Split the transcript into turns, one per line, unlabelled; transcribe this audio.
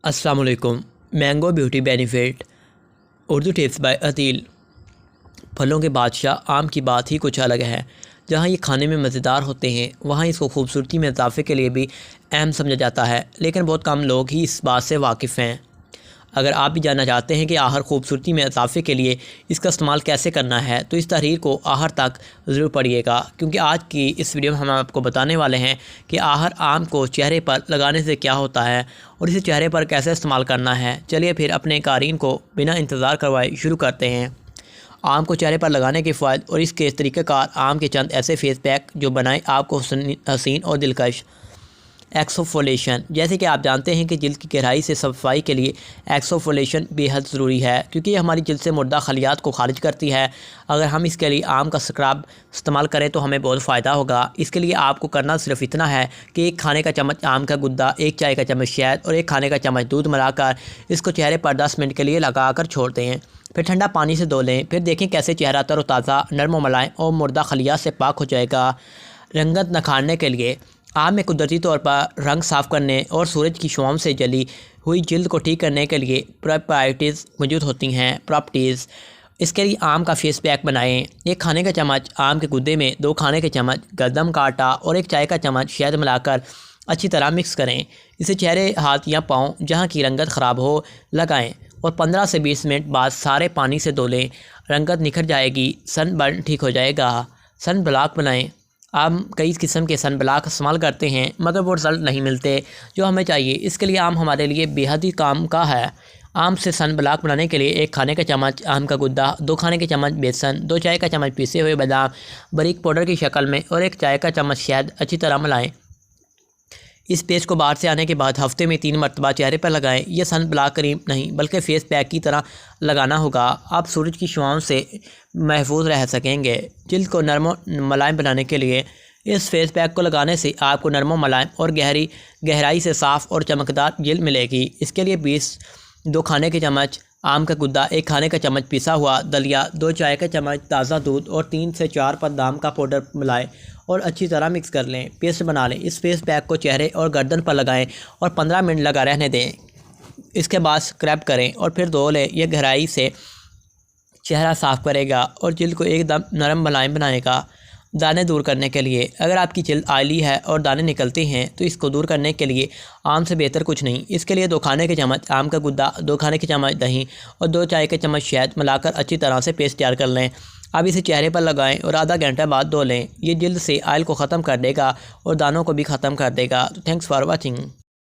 अस्सलाम वालेकुम। Mango beauty benefit Urdu tips by Atil. फलों के बादशाह आम की बात ही कुछ अलग है। जहाँ ये खाने में मज़ेदार होते हैं वहाँ इसको खूबसूरती में इजाफे के लिए भी अहम समझा जाता है, लेकिन बहुत कम लोग ही इस बात से वाकिफ़ हैं। अगर आप भी जानना चाहते हैं कि आहर खूबसूरती में इजाफे के लिए इसका इस्तेमाल कैसे करना है तो इस तहरीर को आहर तक ज़रूर पढ़िएगा, क्योंकि आज की इस वीडियो में हम आपको बताने वाले हैं कि आहर आम को चेहरे पर लगाने से क्या होता है और इसे चेहरे पर कैसे इस्तेमाल करना है। चलिए फिर अपने क़ारीन को बिना इंतज़ार करवाए शुरू करते हैं। आम को चेहरे पर लगाने के फ़ायदे और इसके तरीक़ाकार। आम के चंद ऐसे फेस पैक जो बनाएं आपको हसीन और दिलकश। एक्सफोलिएशन। जैसे कि आप जानते हैं कि जिल्द की गहराई से सफाई के लिए एक्सफोलिएशन बेहद ज़रूरी है, क्योंकि ये हमारी जिल्द से मुर्दा खलियात को खारिज करती है। अगर हम इसके लिए आम का स्क्रब इस्तेमाल करें तो हमें बहुत फ़ायदा होगा। इसके लिए आपको करना सिर्फ इतना है कि एक खाने का चम्मच आम का गुद्दा, एक चाय का चम्मच शहद और एक खाने का चम्मच दूध मिलाकर इसको चेहरे पर 10 मिनट के लिए लगा कर छोड़ दें। फिर ठंडा पानी से धो लें। फिर देखें कैसे चेहरा तरोताज़ा, नरम व मुलायम और मुर्दा खलियात से पाक हो जाएगा। रंगत निखारने के लिए आम में कुदरती तौर पर रंग साफ़ करने और सूरज की छाँव से जली हुई जिल्द को ठीक करने के लिए प्रॉपर्टीज़ मौजूद होती हैं। इसके लिए आम का फेस पैक बनाएं। एक खाने का चम्मच आम के गुद्दे में 2 खाने के चम्मच गंदम का आटा और एक चाय का चम्मच शहद मिलाकर अच्छी तरह मिक्स करें। इसे चेहरे, हाथ या पाँव जहाँ की रंगत ख़राब हो लगाएं और 15 से 20 मिनट बाद सारे पानी से धो लें। रंगत निखर जाएगी, सनबर्न ठीक हो जाएगा। सन ब्लॉक बनाएं। आम कई किस्म के सन ब्लॉक इस्तेमाल करते हैं मगर वो रिज़ल्ट नहीं मिलते जो हमें चाहिए। इसके लिए आम हमारे लिए बेहद ही काम का है। आम से सन ब्लॉक बनाने के लिए 1 खाने का चम्मच आम का गुद्दा, 2 खाने के चम्मच बेसन, 2 चाय का चम्मच पीसे हुए बादाम बारीक पाउडर की शक्ल में और 1 चाय का चम्मच शहद अच्छी तरह मिलाएं। इस पेस्ट को बाहर से आने के बाद हफ्ते में 3 मरतबा चेहरे पर लगाएं। यह सन ब्लॉक क्रीम नहीं बल्कि फेस पैक की तरह लगाना होगा। आप सूरज की छाँव से महफूज रह सकेंगे। जिल्द को नरम मुलायम बनाने के लिए इस फेस पैक को लगाने से आपको नरम मुलायम और गहराई से साफ़ और चमकदार जिल्द मिलेगी। इसके लिए 2 खाने के चम्मच आम का गुद्दा, 1 खाने का चम्मच पिसा हुआ दलिया, 2 चाय का चम्मच ताज़ा दूध और 3 से 4 बादाम का पाउडर मिलाएं और अच्छी तरह मिक्स कर लें। पेस्ट बना लें। इस फेस पैक को चेहरे और गर्दन पर लगाएं और 15 मिनट लगा रहने दें। इसके बाद स्क्रब करें और फिर धो लें। यह गहराई से चेहरा साफ़ करेगा और जिल्द को एकदम नरम मुलायम बनाएगा। दाने दूर करने के लिए अगर आपकी जिल्द ऑयली है और दाने निकलते हैं तो इसको दूर करने के लिए आम से बेहतर कुछ नहीं। इसके लिए 2 खाने के चम्मच आम का गुद्दा, 2 खाने के चम्मच दही और 2 चाय के चम्मच शहद मिलाकर अच्छी तरह से पेस्ट तैयार कर लें। अब इसे चेहरे पर लगाएं और आधा घंटा बाद धो लें। ये जिल्द से ऑयल को ख़त्म कर देगा और दानों को भी ख़त्म कर देगा। तो थैंक्स फॉर वॉचिंग।